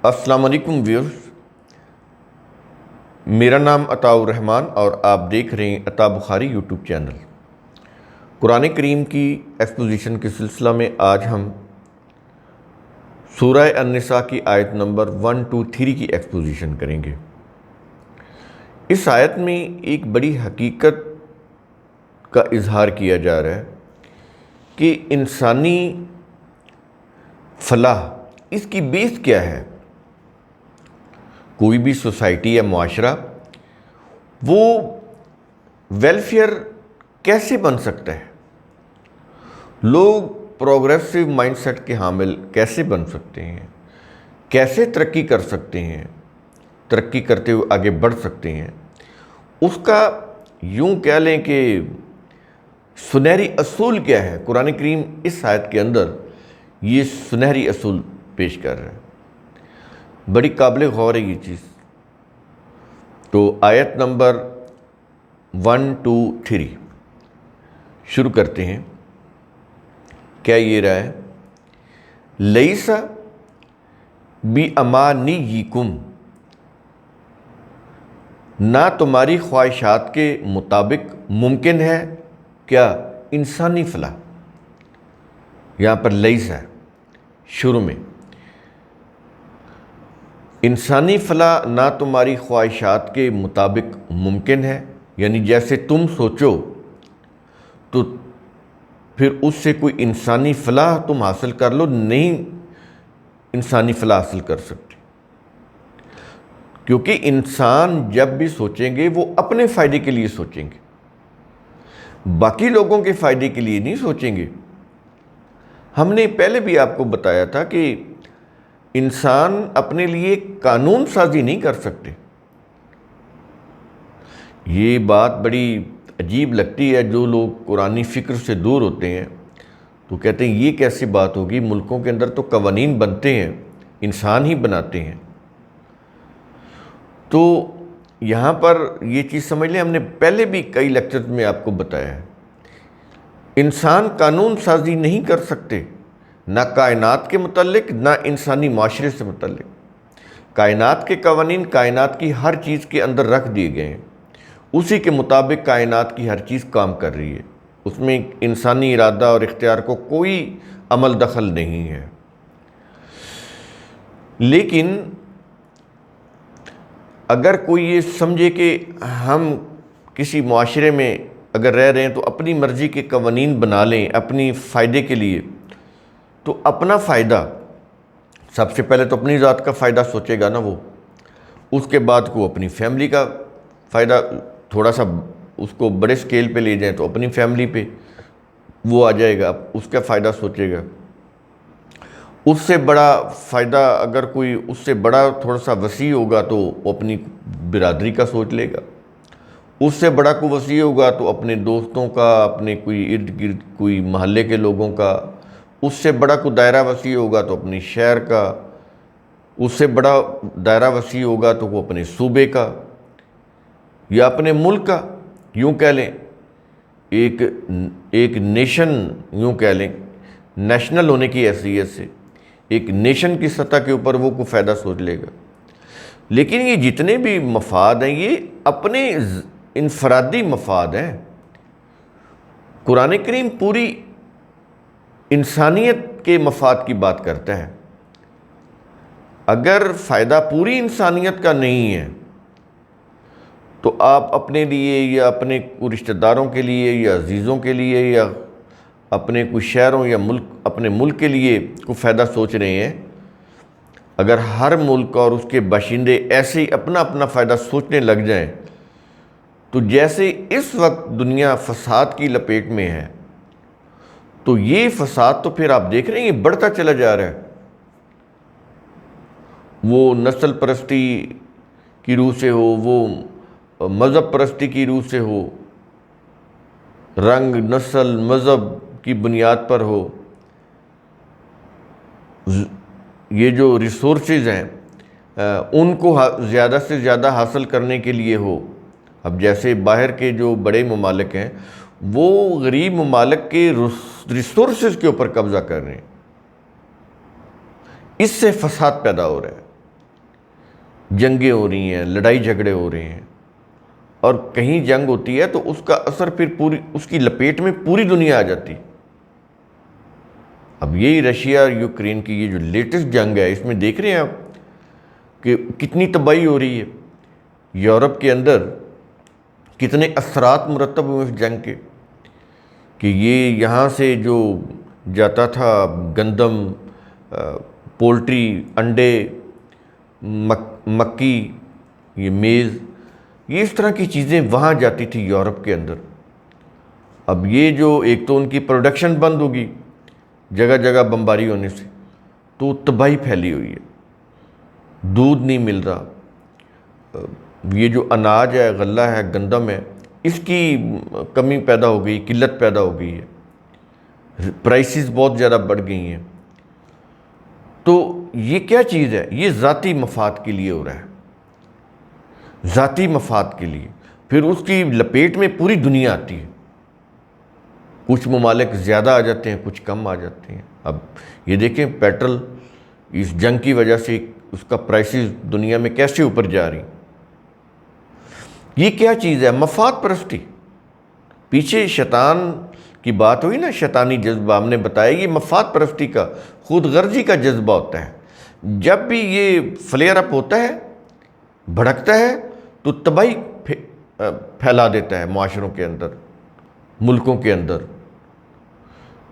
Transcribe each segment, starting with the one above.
السلام علیکم ویورز، میرا نام عطاء الرحمن اور آپ دیکھ رہے ہیں عطاء بخاری یوٹیوب چینل۔ قرآن کریم کی ایکسپوزیشن کے سلسلہ میں آج ہم سورہ النساء کی آیت نمبر 123 کی ایکسپوزیشن کریں گے۔ اس آیت میں ایک بڑی حقیقت کا اظہار کیا جا رہا ہے کہ انسانی فلاح اس کی بیس کیا ہے۔ کوئی بھی سوسائٹی یا معاشرہ وہ ویلفیئر کیسے بن سکتا ہے، لوگ پروگریسو مائنڈ سیٹ کے حامل کیسے بن سکتے ہیں، کیسے ترقی کر سکتے ہیں، ترقی کرتے ہوئے آگے بڑھ سکتے ہیں، اس کا یوں کہہ لیں کہ سنہری اصول کیا ہے۔ قرآن کریم اس آیت کے اندر یہ سنہری اصول پیش کر رہا ہے۔ بڑی قابل غور ہے یہ چیز۔ تو آیت نمبر 123 شروع کرتے ہیں۔ کیا یہ رہا ہے؟ لیس بِأَمَانِيِّكُمْ، نہ تمہاری خواہشات کے مطابق ممکن ہے کیا انسانی فلاح۔ یہاں پر لیس ہے شروع میں، انسانی فلاح نہ تمہاری خواہشات کے مطابق ممکن ہے، یعنی جیسے تم سوچو تو پھر اس سے کوئی انسانی فلاح تم حاصل کر لو، نہیں انسانی فلاح حاصل کر سکتے، کیونکہ انسان جب بھی سوچیں گے وہ اپنے فائدے کے لیے سوچیں گے، باقی لوگوں کے فائدے کے لیے نہیں سوچیں گے۔ ہم نے پہلے بھی آپ کو بتایا تھا کہ انسان اپنے لیے قانون سازی نہیں کر سکتے۔ یہ بات بڑی عجیب لگتی ہے، جو لوگ قرآنی فکر سے دور ہوتے ہیں تو کہتے ہیں یہ کیسی بات ہوگی، ملکوں کے اندر تو قوانین بنتے ہیں، انسان ہی بناتے ہیں۔ تو یہاں پر یہ چیز سمجھ لیں، ہم نے پہلے بھی کئی لیکچرز میں آپ کو بتایا ہے، انسان قانون سازی نہیں کر سکتے، نہ کائنات کے متعلق نہ انسانی معاشرے سے متعلق۔ کائنات کے قوانین کائنات کی ہر چیز کے اندر رکھ دیے گئے ہیں، اسی کے مطابق کائنات کی ہر چیز کام کر رہی ہے، اس میں انسانی ارادہ اور اختیار کو کوئی عمل دخل نہیں ہے۔ لیکن اگر کوئی یہ سمجھے کہ ہم کسی معاشرے میں اگر رہ رہے ہیں تو اپنی مرضی کے قوانین بنا لیں اپنی فائدے کے لیے، تو اپنا فائدہ سب سے پہلے تو اپنی ذات کا فائدہ سوچے گا نا وہ، اس کے بعد کو اپنی فیملی کا فائدہ، تھوڑا سا اس کو بڑے سکیل پہ لے جائیں تو اپنی فیملی پہ وہ آ جائے گا، اس کا فائدہ سوچے گا۔ اس سے بڑا فائدہ اگر کوئی اس سے بڑا تھوڑا سا وسیع ہوگا تو وہ اپنی برادری کا سوچ لے گا، اس سے بڑا کوئی وسیع ہوگا تو اپنے دوستوں کا، اپنے کوئی ارد گرد کوئی محلے کے لوگوں کا، اس سے بڑا کوئی دائرہ وسیع ہوگا تو اپنی شہر کا، اس سے بڑا دائرہ وسیع ہوگا تو وہ اپنے صوبے کا یا اپنے ملک کا۔ یوں کہہ لیں ایک نیشن، یوں کہہ لیں نیشنل ہونے کی حیثیت سے ایک نیشن کی سطح کے اوپر وہ کوئی فائدہ سوچ لے گا۔ لیکن یہ جتنے بھی مفاد ہیں یہ اپنے انفرادی مفاد ہیں۔ قرآن کریم پوری انسانیت کے مفاد کی بات کرتا ہے۔ اگر فائدہ پوری انسانیت کا نہیں ہے تو آپ اپنے لیے یا اپنے رشتہ داروں کے لیے یا عزیزوں کے لیے یا اپنے کوئی شہروں یا اپنے ملک کے لیے کوئی فائدہ سوچ رہے ہیں، اگر ہر ملک اور اس کے باشندے ایسے ہی اپنا اپنا فائدہ سوچنے لگ جائیں تو جیسے اس وقت دنیا فساد کی لپیٹ میں ہے، تو یہ فساد تو پھر آپ دیکھ رہے ہیں یہ بڑھتا چلا جا رہا ہے۔ وہ نسل پرستی کی روح سے ہو، وہ مذہب پرستی کی روح سے ہو، رنگ نسل مذہب کی بنیاد پر ہو، یہ جو ریسورسز ہیں ان کو زیادہ سے زیادہ حاصل کرنے کے لیے ہو۔ اب جیسے باہر کے جو بڑے ممالک ہیں وہ غریب ممالک کے ریسورسز کے اوپر قبضہ کر رہے ہیں، اس سے فساد پیدا ہو رہا ہے۔ جنگیں ہو رہی ہیں، لڑائی جھگڑے ہو رہے ہیں، اور کہیں جنگ ہوتی ہے تو اس کا اثر پھر پوری اس کی لپیٹ میں پوری دنیا آ جاتی۔ اب یہی رشیا اور یوکرین کی یہ جو لیٹسٹ جنگ ہے، اس میں دیکھ رہے ہیں آپ کہ کتنی تباہی ہو رہی ہے۔ یورپ کے اندر کتنے اثرات مرتب ہوئے اس جنگ کے، کہ یہ یہاں سے جو جاتا تھا گندم، پولٹری، انڈے، مکی، یہ میز، یہ اس طرح کی چیزیں وہاں جاتی تھی یورپ کے اندر۔ اب یہ جو ایک تو ان کی پروڈکشن بند ہوگی جگہ جگہ بمباری ہونے سے، تو تباہی پھیلی ہوئی ہے، دودھ نہیں مل رہا، یہ جو اناج ہے، غلہ ہے، گندم ہے، اس کی کمی پیدا ہو گئی، قلت پیدا ہو گئی ہے، پرائسز بہت زیادہ بڑھ گئی ہیں۔ تو یہ کیا چیز ہے؟ یہ ذاتی مفاد کے لیے ہو رہا ہے، ذاتی مفاد کے لیے، پھر اس کی لپیٹ میں پوری دنیا آتی ہے۔ کچھ ممالک زیادہ آ جاتے ہیں، کچھ کم آ جاتے ہیں۔ اب یہ دیکھیں پیٹرول اس جنگ کی وجہ سے اس کا پرائسز دنیا میں کیسے اوپر جا رہی۔ یہ کیا چیز ہے؟ مفاد پرستی۔ پیچھے شیطان کی بات ہوئی نا، شیطانی جذبہ ہم نے بتایا، یہ مفاد پرستی کا، خود غرضی کا جذبہ ہوتا ہے۔ جب بھی یہ فلیئر اپ ہوتا ہے، بھڑکتا ہے، تو تباہی پھیلا دیتا ہے معاشروں کے اندر، ملکوں کے اندر۔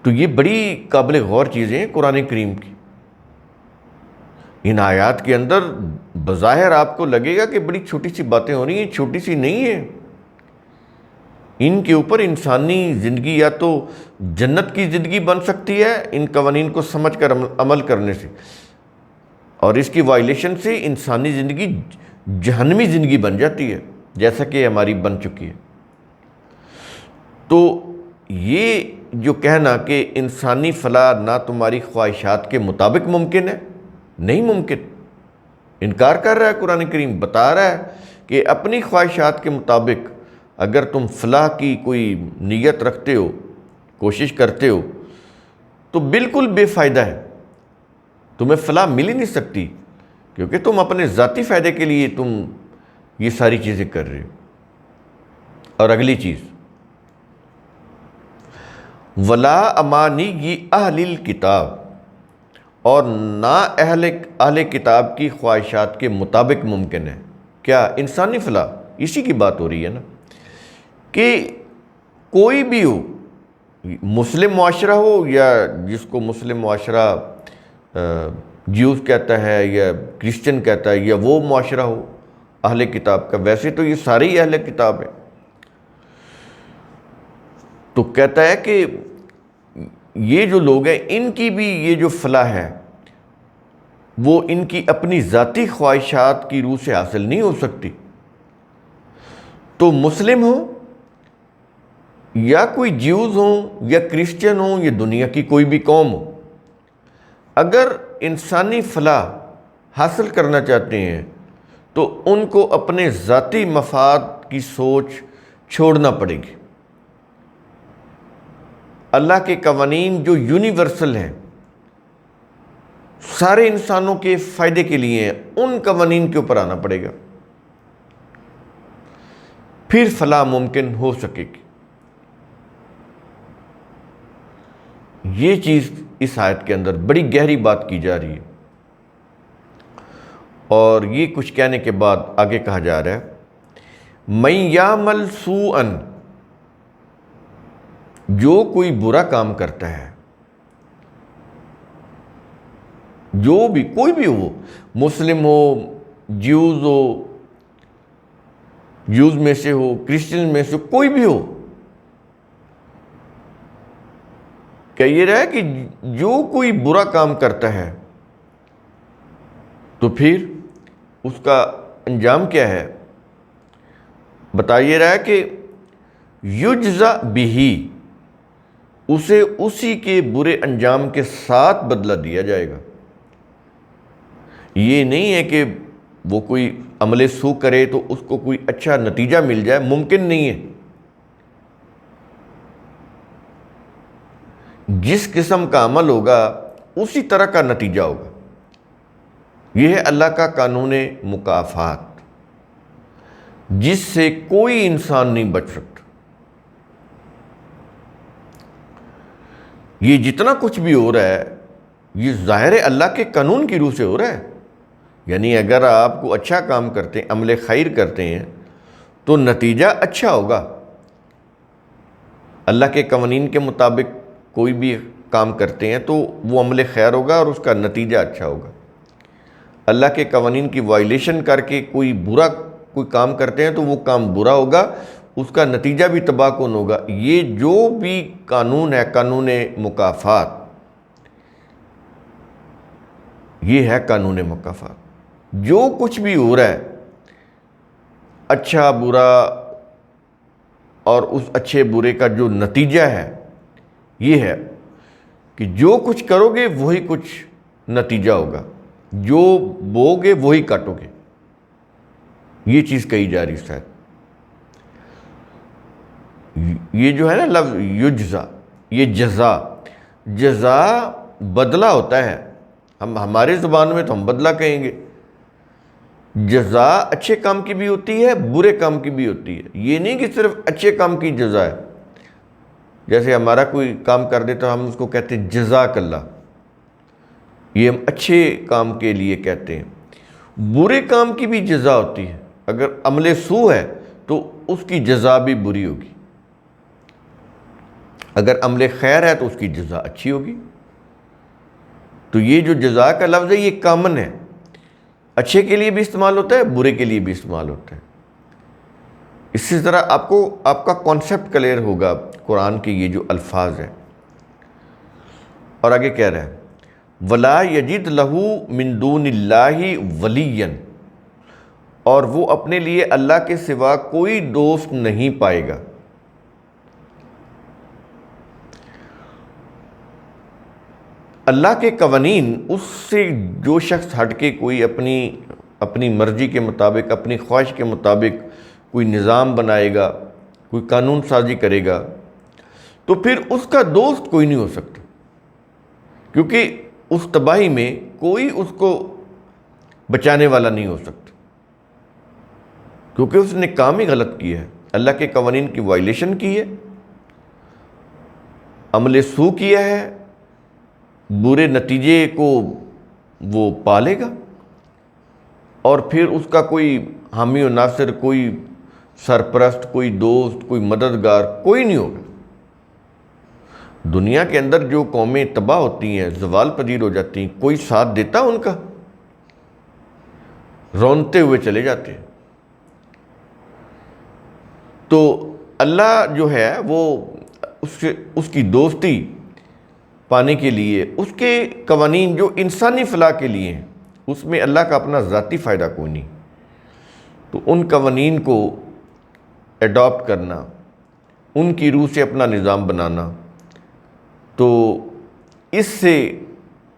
تو یہ بڑی قابل غور چیزیں ہیں قرآن کریم کی۔ ان آیات کے اندر بظاہر آپ کو لگے گا کہ بڑی چھوٹی سی باتیں ہو رہی ہیں، چھوٹی سی نہیں ہیں۔ ان کے اوپر انسانی زندگی یا تو جنت کی زندگی بن سکتی ہے ان قوانین کو سمجھ کر عمل کرنے سے، اور اس کی وائلیشن سے انسانی زندگی جہنمی زندگی بن جاتی ہے، جیسا کہ ہماری بن چکی ہے۔ تو یہ جو کہنا کہ انسانی فلاح نہ تمہاری خواہشات کے مطابق ممکن ہے، نہیں ممکن، انکار کر رہا ہے قرآن کریم، بتا رہا ہے کہ اپنی خواہشات کے مطابق اگر تم فلاح کی کوئی نیت رکھتے ہو، کوشش کرتے ہو، تو بالکل بے فائدہ ہے، تمہیں فلاح مل ہی نہیں سکتی، کیونکہ تم اپنے ذاتی فائدے کے لیے تم یہ ساری چیزیں کر رہے ہو۔ اور اگلی چیز، ولا امانی اہل الکتاب، اور نہ اہل کتاب کی خواہشات کے مطابق ممکن ہے۔ کیا؟ انسانی فلاح، اسی کی بات ہو رہی ہے نا، کہ کوئی بھی ہو، مسلم معاشرہ ہو یا جس کو مسلم معاشرہ جیوز کہتا ہے یا کرسچن کہتا ہے، یا وہ معاشرہ ہو اہل کتاب کا، ویسے تو یہ سارے ہی اہل کتاب ہیں۔ تو کہتا ہے کہ یہ جو لوگ ہیں ان کی بھی یہ جو فلاح ہے وہ ان کی اپنی ذاتی خواہشات کی روح سے حاصل نہیں ہو سکتی۔ تو مسلم ہوں یا کوئی جیوز ہوں یا کرسچن ہوں یا دنیا کی کوئی بھی قوم ہو، اگر انسانی فلاح حاصل کرنا چاہتے ہیں تو ان کو اپنے ذاتی مفاد کی سوچ چھوڑنا پڑے گی۔ اللہ کے قوانین جو یونیورسل ہیں، سارے انسانوں کے فائدے کے لیے ہیں، ان قوانین کے اوپر آنا پڑے گا، پھر فلاح ممکن ہو سکے گی۔ یہ چیز اس آیت کے اندر بڑی گہری بات کی جا رہی ہے، اور یہ کچھ کہنے کے بعد آگے کہا جا رہا ہے، مَن یعمل سوءا، جو کوئی برا کام کرتا ہے، جو بھی کوئی بھی ہو، مسلم ہو، جیوز ہو، جیوز میں سے ہو، کرسچن میں سے کوئی بھی ہو، کہہ یہ رہا ہے کہ جو کوئی برا کام کرتا ہے تو پھر اس کا انجام کیا ہے؟ بتا یہ رہا ہے کہ یجزا بہی، اسے اسی کے برے انجام کے ساتھ بدلہ دیا جائے گا۔ یہ نہیں ہے کہ وہ کوئی عمل سو کرے تو اس کو کوئی اچھا نتیجہ مل جائے، ممکن نہیں ہے۔ جس قسم کا عمل ہوگا اسی طرح کا نتیجہ ہوگا۔ یہ ہے اللہ کا قانون مکافات، جس سے کوئی انسان نہیں بچ سکتا۔ یہ جتنا کچھ بھی ہو رہا ہے یہ ظاہر اللہ کے قانون کی روح سے ہو رہا ہے۔ یعنی اگر آپ کو اچھا کام کرتے ہیں، عمل خیر کرتے ہیں، تو نتیجہ اچھا ہوگا۔ اللہ کے قوانین کے مطابق کوئی بھی کام کرتے ہیں تو وہ عمل خیر ہوگا اور اس کا نتیجہ اچھا ہوگا۔ اللہ کے قوانین کی وائلیشن کر کے کوئی کام کرتے ہیں تو وہ کام برا ہوگا، اس کا نتیجہ بھی تباہ کن ہوگا۔ یہ جو بھی قانون ہے، قانون مکافات، یہ ہے قانون مکافات۔ جو کچھ بھی ہو رہا ہے، اچھا برا، اور اس اچھے برے کا جو نتیجہ ہے یہ ہے کہ جو کچھ کرو گے وہی کچھ نتیجہ ہوگا، جو بو گے وہی کاٹو گے۔ یہ چیز کہی جا رہی ہے۔ یہ جو ہے نا لفظ یجزا، یہ جزا بدلہ ہوتا ہے۔ ہمارے زبان میں تو ہم بدلہ کہیں گے۔ جزا اچھے کام کی بھی ہوتی ہے، برے کام کی بھی ہوتی ہے۔ یہ نہیں کہ صرف اچھے کام کی جزا ہے۔ جیسے ہمارا کوئی کام کر دیتا ہم اس کو کہتے ہیں جزاک اللہ، یہ ہم اچھے کام کے لیے کہتے ہیں۔ برے کام کی بھی جزا ہوتی ہے۔ اگر عمل سو ہے تو اس کی جزا بھی بری ہوگی، اگر عمل خیر ہے تو اس کی جزا اچھی ہوگی۔ تو یہ جو جزا کا لفظ ہے یہ کامن ہے، اچھے کے لیے بھی استعمال ہوتا ہے، برے کے لیے بھی استعمال ہوتا ہے۔ اسی طرح آپ کا کانسیپٹ کلیئر ہوگا قرآن کے یہ جو الفاظ ہیں۔ اور آگے کہہ رہا ہے وَلَا يَجِدْ لَهُ مِن دُونِ اللَّهِ وَلِيًّا، اور وہ اپنے لیے اللہ کے سوا کوئی دوست نہیں پائے گا۔ اللہ کے قوانین، اس سے جو شخص ہٹ کے کوئی اپنی مرضی کے مطابق، اپنی خواہش کے مطابق کوئی نظام بنائے گا، کوئی قانون سازی کرے گا، تو پھر اس کا دوست کوئی نہیں ہو سکتا، کیونکہ اس تباہی میں کوئی اس کو بچانے والا نہیں ہو سکتا، کیونکہ اس نے کام ہی غلط کیا ہے، اللہ کے قوانین کی وائلیشن کی ہے، عمل سو کیا ہے، برے نتیجے کو وہ پالے گا، اور پھر اس کا کوئی حامی و ناصر، کوئی سرپرست، کوئی دوست، کوئی مددگار کوئی نہیں ہوگا۔ دنیا کے اندر جو قومیں تباہ ہوتی ہیں، زوال پذیر ہو جاتی ہیں، کوئی ساتھ دیتا ان کا؟ رونتے ہوئے چلے جاتے ہیں۔ تو اللہ جو ہے وہ اس کی دوستی پانے کے لیے، اس کے قوانین جو انسانی فلاح کے لیے ہیں، اس میں اللہ کا اپنا ذاتی فائدہ کوئی نہیں، تو ان قوانین کو ایڈاپٹ کرنا، ان کی روح سے اپنا نظام بنانا، تو اس سے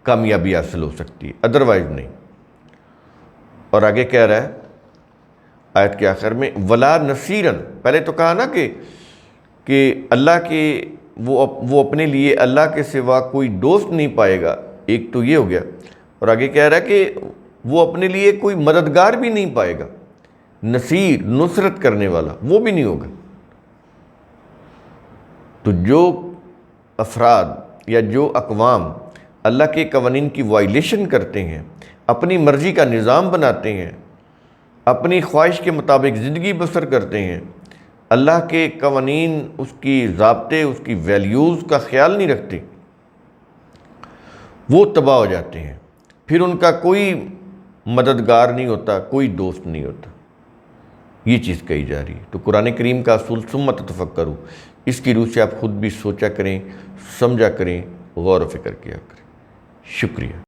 کامیابی حاصل ہو سکتی ہے، ادروائز نہیں۔ اور آگے کہہ رہا ہے آیت کے آخر میں ولا نصیرن، پہلے تو کہا نا کہ اللہ کے وہ اپنے لیے اللہ کے سوا کوئی دوست نہیں پائے گا، ایک تو یہ ہو گیا، اور آگے کہہ رہا ہے کہ وہ اپنے لیے کوئی مددگار بھی نہیں پائے گا، نصیر، نصرت کرنے والا، وہ بھی نہیں ہوگا۔ تو جو افراد یا جو اقوام اللہ کے قوانین کی وائلیشن کرتے ہیں، اپنی مرضی کا نظام بناتے ہیں، اپنی خواہش کے مطابق زندگی بسر کرتے ہیں، اللہ کے قوانین، اس کی ضابطے، اس کی ویلیوز کا خیال نہیں رکھتے، وہ تباہ ہو جاتے ہیں، پھر ان کا کوئی مددگار نہیں ہوتا، کوئی دوست نہیں ہوتا۔ یہ چیز کہی جا رہی ہے۔ تو قرآن کریم کا اصول ثم تفکروا، اس کی روح سے آپ خود بھی سوچا کریں، سمجھا کریں، غور و فکر کیا کریں۔ شکریہ۔